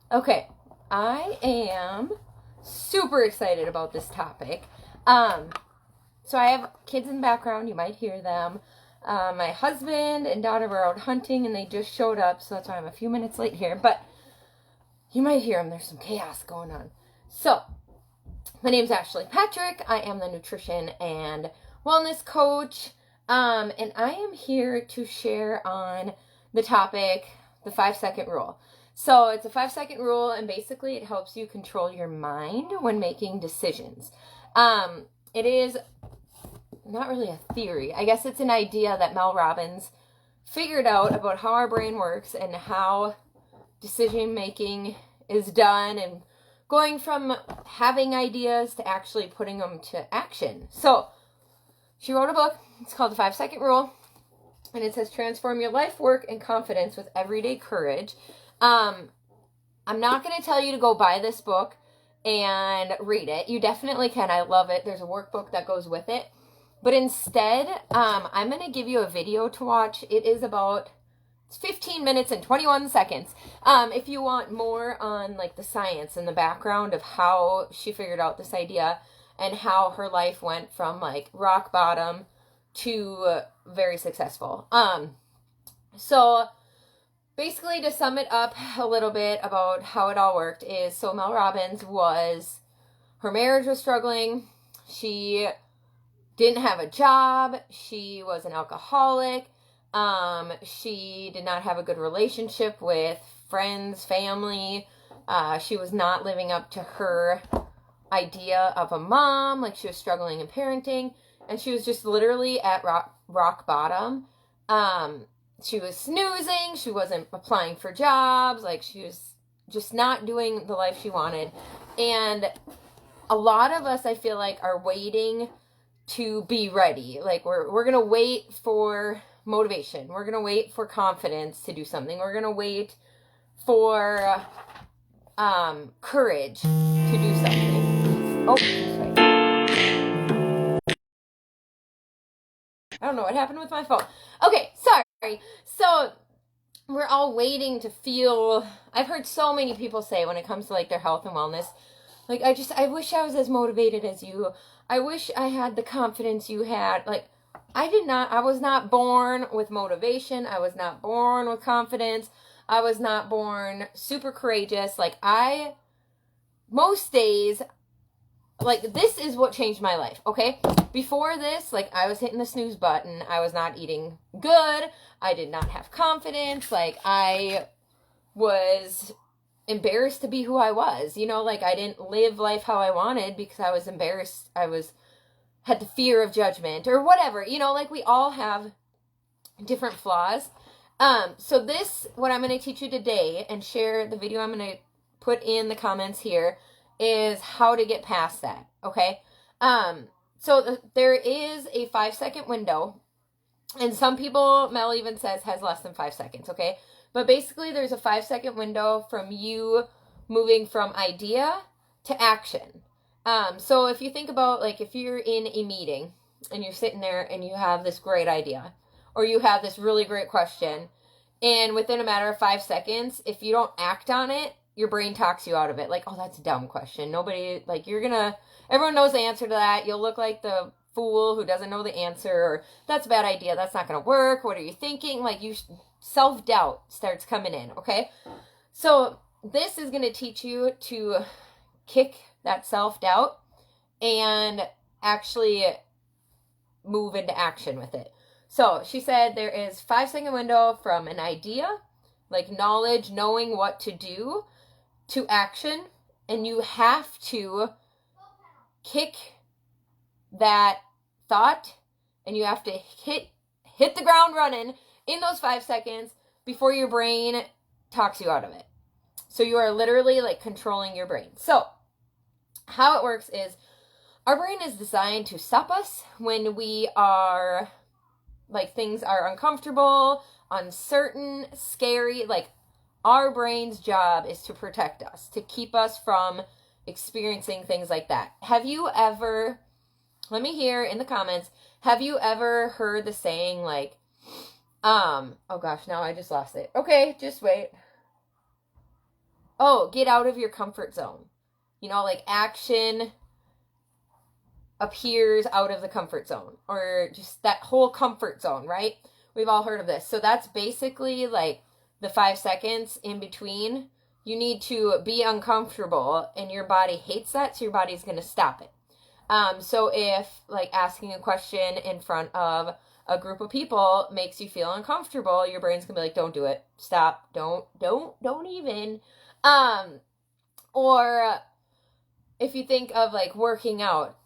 Okay, I am super excited about this topic. Um, so I have kids in the background. You might hear them. My husband and daughter were out hunting, and they just showed up, so that's why I'm a few minutes late here. But you might hear them. There's some chaos going on. So my name's Ashley Patrick. I am the nutrition and wellness coach, and I am here to share on the topic, the 5 second rule. So it's a 5 second rule, and basically it helps you control your mind when making decisions. It is not really a theory. I guess it's an idea that Mel Robbins figured out about how our brain works and how decision making is done, and going from having ideas to actually putting them to action. So she wrote a book. It's called The 5 Second Rule, and it says transform your life, work, and confidence with everyday courage. I'm not going to tell you to go buy this book and read it. You definitely can. I love it. There's a workbook that goes with it. But instead, I'm going to give you a video to watch. It is about 15 minutes and 21 seconds. If you want more on like the science and the background of how she figured out this idea and how her life went from like rock bottom to very successful. So basically, to sum it up a little bit about how it all worked is, so Mel Robbins her marriage was struggling. She didn't have a job. She was an alcoholic. She did not have a good relationship with friends, family. She was not living up to her idea of a mom. Like, she was struggling in parenting, and she was just literally at rock bottom. She was snoozing. She wasn't applying for jobs. Like, she was just not doing the life she wanted. And a lot of us, I feel like, are waiting to be ready. Like, we're going to wait for motivation. We're going to wait for confidence to do something. We're going to wait for courage to do something. Oh, sorry. I don't know what happened with my phone. Okay, sorry. So we're all waiting to feel. I've heard so many people say when it comes to like their health and wellness, like, I wish I was as motivated as you. I wish I had the confidence you had. Like, I was not born with motivation. I was not born with confidence. I was not born super courageous. Like, most days, like, this is what changed my life, okay? Before this, like, I was hitting the snooze button. I was not eating good. I did not have confidence. Like, I was embarrassed to be who I was. Like, I didn't live life how I wanted because I was embarrassed. Had the fear of judgment or whatever. Like, we all have different flaws. So what I'm going to teach you today and share the video I'm going to put in the comments here is how to get past that, okay? There is a 5 second window, and some people, Mel even says, has less than 5 seconds, okay? But basically, there's a 5 second window from you moving from idea to action. So if you think about, like, if you're in a meeting and you're sitting there and you have this great idea, or you have this really great question, and within a matter of 5 seconds, if you don't act on it, your brain talks you out of it. Like, oh, that's a dumb question. Everyone knows the answer to that. You'll look like the fool who doesn't know the answer, or that's a bad idea. That's not going to work. What are you thinking? Like, self-doubt starts coming in, okay? So this is going to teach you to kick that self-doubt and actually move into action with it. So she said there is 5 second window from an idea, like knowledge, knowing what to do, to action, and you have to kick that thought, and you have to hit the ground running in those 5 seconds before your brain talks you out of it. So you are literally like controlling your brain. So how it works is, our brain is designed to stop us when we are, like, things are uncomfortable, uncertain, scary. Like, our brain's job is to protect us, to keep us from experiencing things like that. Have you ever, let me hear in the comments, have you ever heard the saying, like, oh gosh, now I just lost it. Okay, just wait. oh, get out of your comfort zone. You know, like action appears out of the comfort zone, or just that whole comfort zone, right? We've all heard of this. So that's basically like the 5 seconds in between. You need to be uncomfortable, and your body hates that, so your body's going to stop it. So if like asking a question in front of a group of people makes you feel uncomfortable, your brain's gonna be like, don't do it, stop, don't even. Or if you think of like working out,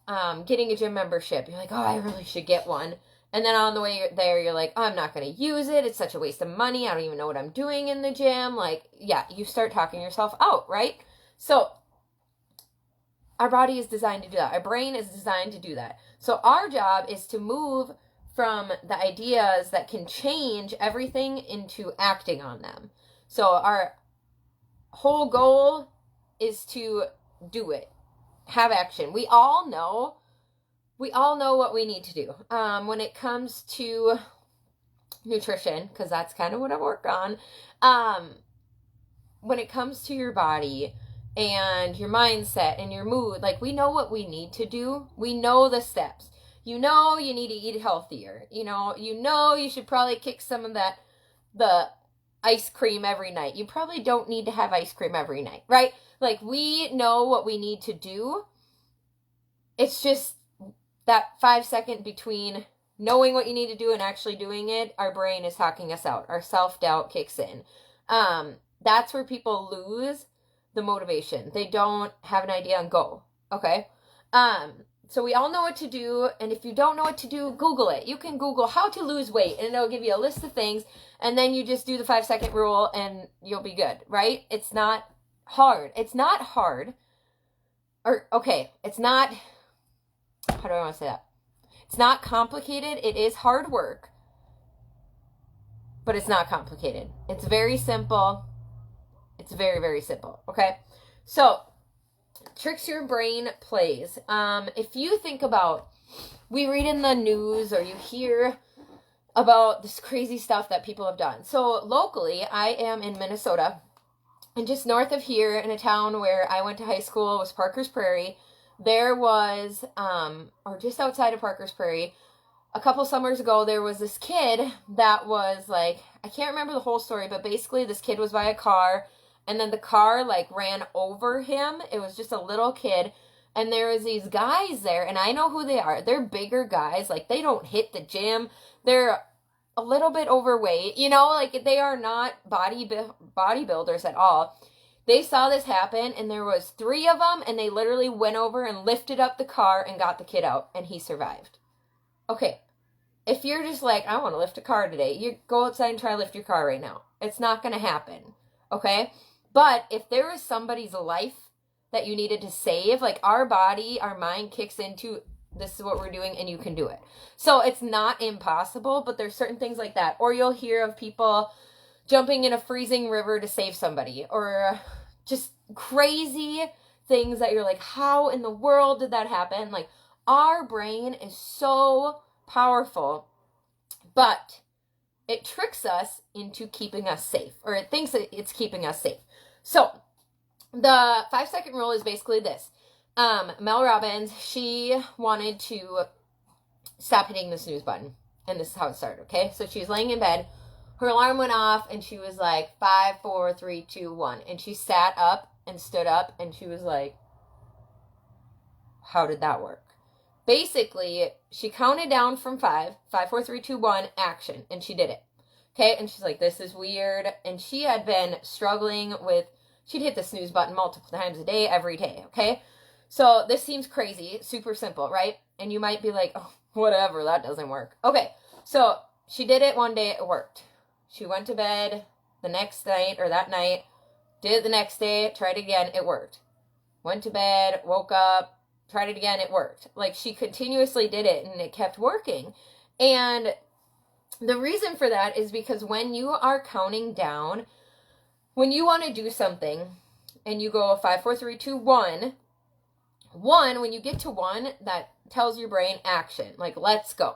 getting a gym membership, you're like, oh, I really should get one. And then on the way there, you're like, oh, I'm not going to use it. It's such a waste of money. I don't even know what I'm doing in the gym. Like, yeah, you start talking yourself out, right? So our body is designed to do that. Our brain is designed to do that. So our job is to move from the ideas that can change everything into acting on them. So our whole goal is to do it. Have action. We all know what we need to do. When it comes to nutrition, because that's kind of what I work on. When it comes to your body and your mindset and your mood, like we know what we need to do. We know the steps. You know you need to eat healthier. You know you should probably kick some of the ice cream every night. You probably don't need to have ice cream every night, right? Like we know what we need to do. It's just that 5 second between knowing what you need to do and actually doing it. Our brain is talking us out. Our self-doubt kicks in. That's where people lose the motivation. They don't have an idea and go. Okay. So we all know what to do, and if you don't know what to do, Google it. You can Google how to lose weight, and it'll give you a list of things, and then you just do the 5 second rule, and you'll be good, right? It's not hard. It's not hard. Or, okay, it's not, how do I want to say that? It's not complicated. It is hard work, but it's not complicated. It's very simple. It's very, very simple, okay? So, tricks your brain plays. If you think about, we read in the news or you hear about this crazy stuff that people have done. So locally, I am in Minnesota, and just north of here in a town where I went to high school was Parker's Prairie. There was, or just outside of Parker's Prairie, a couple summers ago, there was this kid that was like, I can't remember the whole story, but basically this kid was by a car, and then the car like ran over him. It was just a little kid, and there was these guys there, and I know who they are. They're bigger guys. Like, they don't hit the gym. They're a little bit overweight, you know, like they are not bodybuilders at all. They saw this happen, and there was 3 of them, and they literally went over and lifted up the car and got the kid out, and he survived. Okay, if you're just like, I want to lift a car today, you go outside and try to lift your car right now. It's not going to happen, okay? But if there is somebody's life that you needed to save, like our body, our mind kicks into, this is what we're doing, and you can do it. So it's not impossible, but there's certain things like that. Or you'll hear of people jumping in a freezing river to save somebody, or just crazy things that you're like, how in the world did that happen? Like, our brain is so powerful, but it tricks us into keeping us safe, or it thinks that it's keeping us safe. So the 5 second rule is basically this. Mel Robbins, she wanted to stop hitting the snooze button, and this is how it started, okay? So she was laying in bed, her alarm went off, and she was like, 5, 4, 3, 2, 1, and she sat up and stood up, and she was like, how did that work? Basically, she counted down from 5, 5, 4, 3, 2, 1, action, and she did it. Okay, and she's like, this is weird, and she had been struggling with, she'd hit the snooze button multiple times a day, every day, okay? So this seems crazy, super simple, right? And you might be like, oh, whatever, that doesn't work. Okay, so she did it one day, it worked. She went to bed the next night, or that night, did it the next day, tried it again, it worked. Went to bed, woke up, tried it again, it worked. Like, she continuously did it, and it kept working. And the reason for that is because when you are counting down, when you want to do something, and you go 5, 4, 3, 2, 1, when you get to 1, that tells your brain action, like, let's go.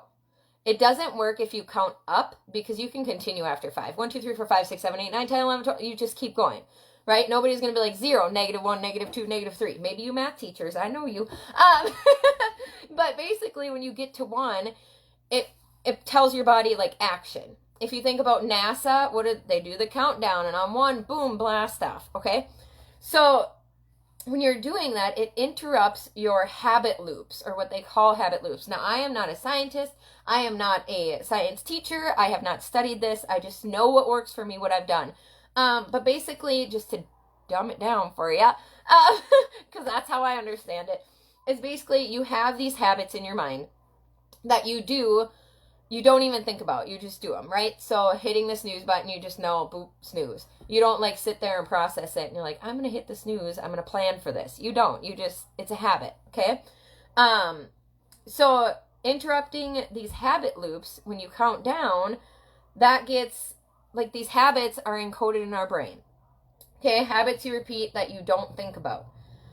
It doesn't work if you count up, because you can continue after 5. 1, 2, 3, 4, 5, 6, 7, 8, 9, 10, 11, 12, you just keep going. right? Nobody's going to be like 0, -1, -2, -3. Maybe you math teachers, I know you. But basically when you get to 1, it tells your body like action. If you think about NASA, what did they do? The countdown, and on 1, boom, blast off, okay? So when you're doing that, it interrupts your habit loops, or what they call habit loops. Now, I am not a scientist. I am not a science teacher. I have not studied this. I just know what works for me, what I've done. But basically, just to dumb it down for you, because that's how I understand it, is basically you have these habits in your mind that you don't even think about. You just do them, right? So hitting the snooze button, you just know, boop, snooze. You don't like sit there and process it and you're like, I'm going to hit the snooze. I'm going to plan for this. You don't. It's a habit, okay? So interrupting these habit loops, when you count down, that gets, like, these habits are encoded in our brain. Okay? Habits you repeat that you don't think about.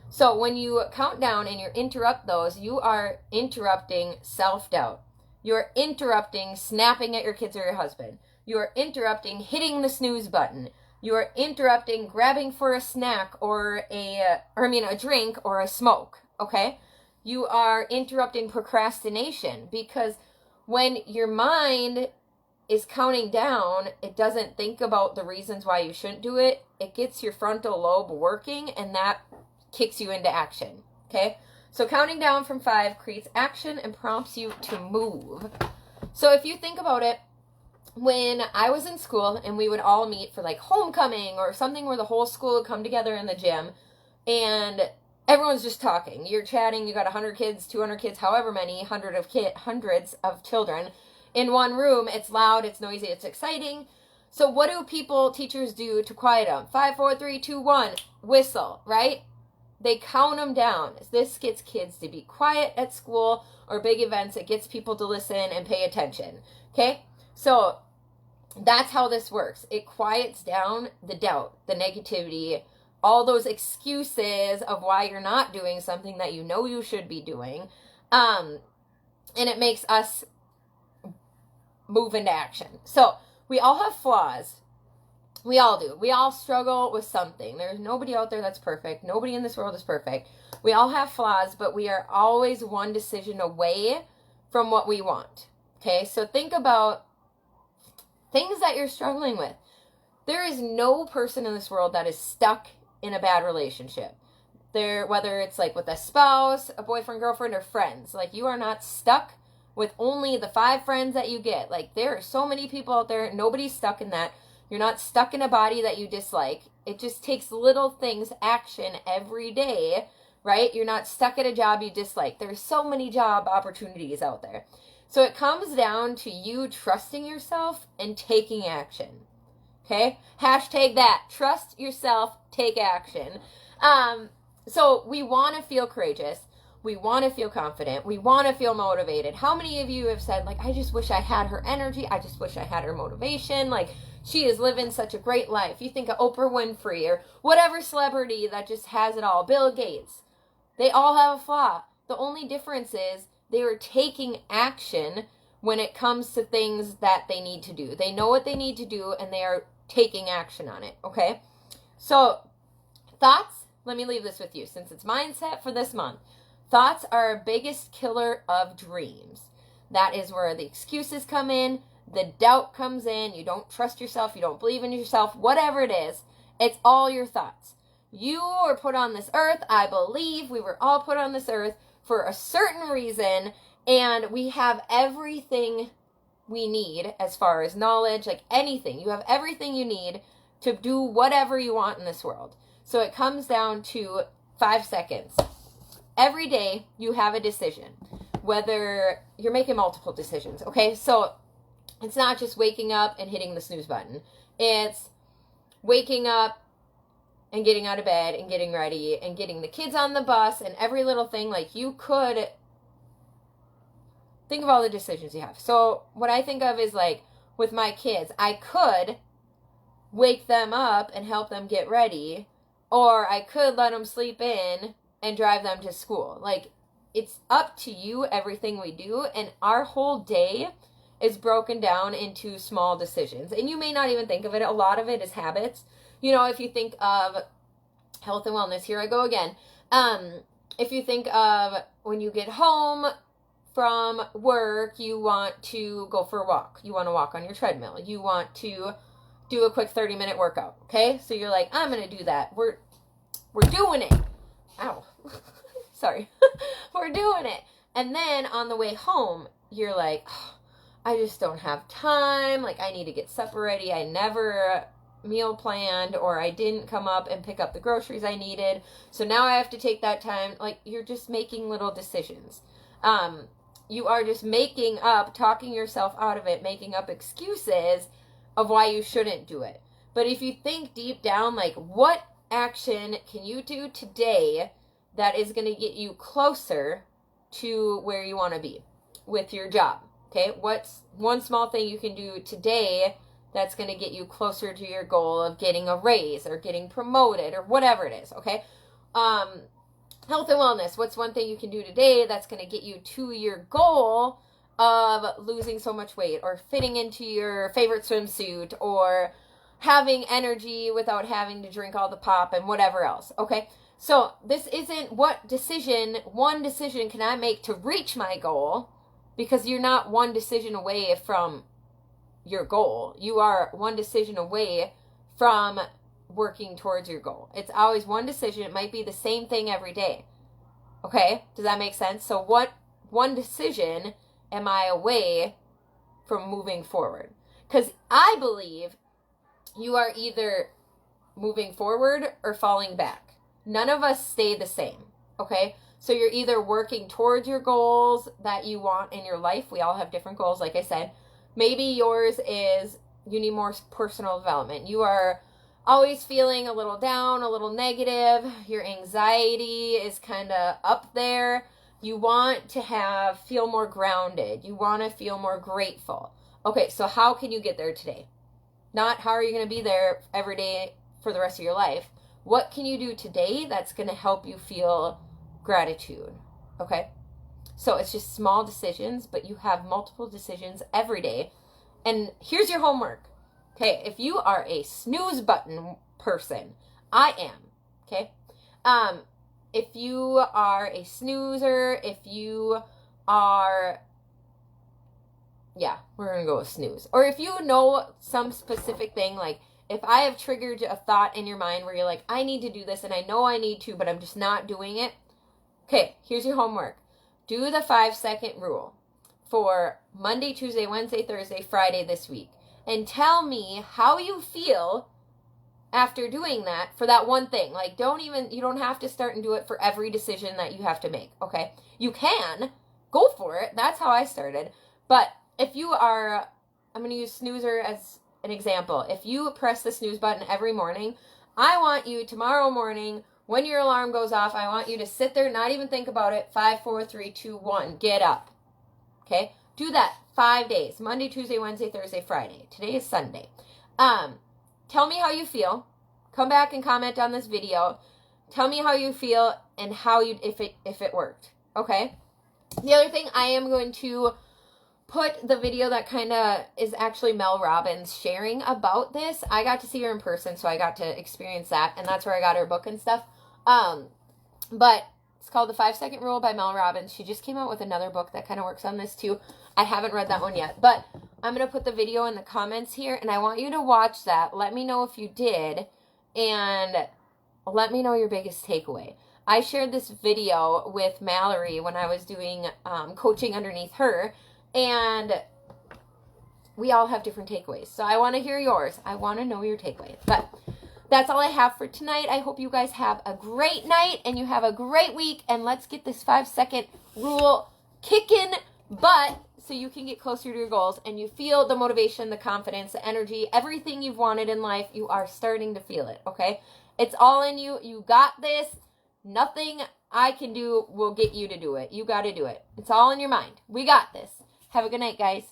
So when you count down and you interrupt those, you are interrupting self-doubt. You're interrupting snapping at your kids or your husband. You're interrupting hitting the snooze button. You're interrupting grabbing for a snack or a drink or a smoke, okay? You are interrupting procrastination, because when your mind is counting down, it doesn't think about the reasons why you shouldn't do it. It gets your frontal lobe working, and that kicks you into action, okay? So counting down from 5 creates action and prompts you to move. So if you think about it, when I was in school and we would all meet for like homecoming or something where the whole school would come together in the gym and everyone's just talking. You're chatting, you got 100 kids, 200 kids, however many, hundreds of children in one room. It's loud, it's noisy, it's exciting. So what do teachers do to quiet them? 5, 4, 3, 2, 1, whistle, right? They count them down. This gets kids to be quiet at school or big events. It gets people to listen and pay attention. Okay? So that's how this works. It quiets down the doubt, the negativity, all those excuses of why you're not doing something that you know you should be doing. And it makes us move into action. So we all have flaws. We all do. We all struggle with something. There's nobody out there that's perfect. Nobody in this world is perfect. We all have flaws, but we are always one decision away from what we want. Okay, so think about things that you're struggling with. There is no person in this world that is stuck in a bad relationship. Whether it's like with a spouse, a boyfriend, girlfriend, or friends. Like, you are not stuck with only the 5 friends that you get. Like, there are so many people out there. Nobody's stuck in that. You're not stuck in a body that you dislike. It just takes little things, action every day, right? You're not stuck at a job you dislike. There's so many job opportunities out there. So it comes down to you trusting yourself and taking action. Okay? Hashtag that. Trust yourself, take action. So we want to feel courageous. We want to feel confident. We want to feel motivated. How many of you have said, like, I just wish I had her energy. I just wish I had her motivation. Like, she is living such a great life. You think of Oprah Winfrey or whatever celebrity that just has it all. Bill Gates. They all have a flaw. The only difference is they are taking action when it comes to things that they need to do. They know what they need to do and they are taking action on it, okay? So, thoughts, let me leave this with you since it's mindset for this month. Thoughts are our biggest killer of dreams. That is where the excuses come in. The doubt comes in. You don't trust yourself. You don't believe in yourself. Whatever it is, it's all your thoughts. You were put on this earth. I believe we were all put on this earth for a certain reason, and we have everything we need as far as knowledge, like anything. You have everything you need to do whatever you want in this world. So it comes down to 5 seconds. Every day you have a decision, whether you're making multiple decisions, okay? So it's not just waking up and hitting the snooze button. It's waking up and getting out of bed and getting ready and getting the kids on the bus and every little thing. Like, you could think of all the decisions you have. So what I think of is, like, with my kids, I could wake them up and help them get ready, or I could let them sleep in and drive them to school. Like, it's up to you, everything we do, and our whole day is broken down into small decisions. And you may not even think of it. A lot of it is habits. if you think of health and wellness, here I go again. If you think of when you get home from work, you want to go for a walk. You want to walk on your treadmill. You want to do a quick 30-minute workout. Okay? So you're like, I'm going to do that. We're doing it. Ow. Sorry. We're doing it. And then on the way home, you're like, oh, I just don't have time. Like, I need to get supper ready. I never meal planned, or I didn't come up and pick up the groceries I needed. So now I have to take that time. Like, you're just making little decisions. You are just talking yourself out of it, making up excuses of why you shouldn't do it. But if you think deep down, like, what action can you do today that is going to get you closer to where you want to be with your job? Okay, what's one small thing you can do today that's going to get you closer to your goal of getting a raise or getting promoted or whatever it is, okay? Health and wellness, what's one thing you can do today that's going to get you to your goal of losing so much weight or fitting into your favorite swimsuit or having energy without having to drink all the pop and whatever else, okay? So this isn't one decision can I make to reach my goal, because you're not one decision away from your goal. You are one decision away from working towards your goal. It's always one decision. It might be the same thing every day. Okay? Does that make sense? So what one decision am I away from moving forward? Because I believe you are either moving forward or falling back. None of us stay the same. Okay? So you're either working towards your goals that you want in your life. We all have different goals, like I said. Maybe yours is you need more personal development. You are always feeling a little down, a little negative. Your anxiety is kind of up there. You want to feel more grounded. You want to feel more grateful. Okay, so how can you get there today? Not how are you going to be there every day for the rest of your life. What can you do today that's going to help you feel gratitude? Okay? So it's just small decisions, but you have multiple decisions every day. And here's your homework. Okay, if you are a snooze button person, I am. Okay? If you are a snoozer, if you are, yeah, we're going to go with snooze. Or if you know some specific thing, like if I have triggered a thought in your mind where you're like, I need to do this and I know I need to, but I'm just not doing it. Okay, here's your homework. Do the 5-second rule for Monday, Tuesday, Wednesday, Thursday, Friday this week. And tell me how you feel after doing that for that one thing. Like, you don't have to start and do it for every decision that you have to make, okay? You can. Go for it. That's how I started. But if you are, I'm going to use snoozer as an example. If you press the snooze button every morning, I want you tomorrow morning, when your alarm goes off, I want you to sit there, not even think about it. 5, 4, 3, 2, 1. Get up. Okay? Do that 5 days. Monday, Tuesday, Wednesday, Thursday, Friday. Today is Sunday. Tell me how you feel. Come back and comment on this video. Tell me how you feel and if it worked. Okay? The other thing, I am going to put the video that kind of is actually Mel Robbins sharing about this. I got to see her in person, so I got to experience that, and that's where I got her book and stuff. But it's called The 5-Second Rule by Mel Robbins. She just came out with another book that kind of works on this too. I haven't read that one yet, but I'm going to put the video in the comments here, and I want you to watch that. Let me know if you did, and let me know your biggest takeaway. I shared this video with Mallory when I was doing coaching underneath her, and we all have different takeaways. So I want to hear yours. I want to know your takeaways. But that's all I have for tonight. I hope you guys have a great night and you have a great week. And let's get this 5-second rule kicking butt so you can get closer to your goals and you feel the motivation, the confidence, the energy, everything you've wanted in life. You are starting to feel it, okay? It's all in you. You got this. Nothing I can do will get you to do it. You got to do it. It's all in your mind. We got this. Have a good night, guys.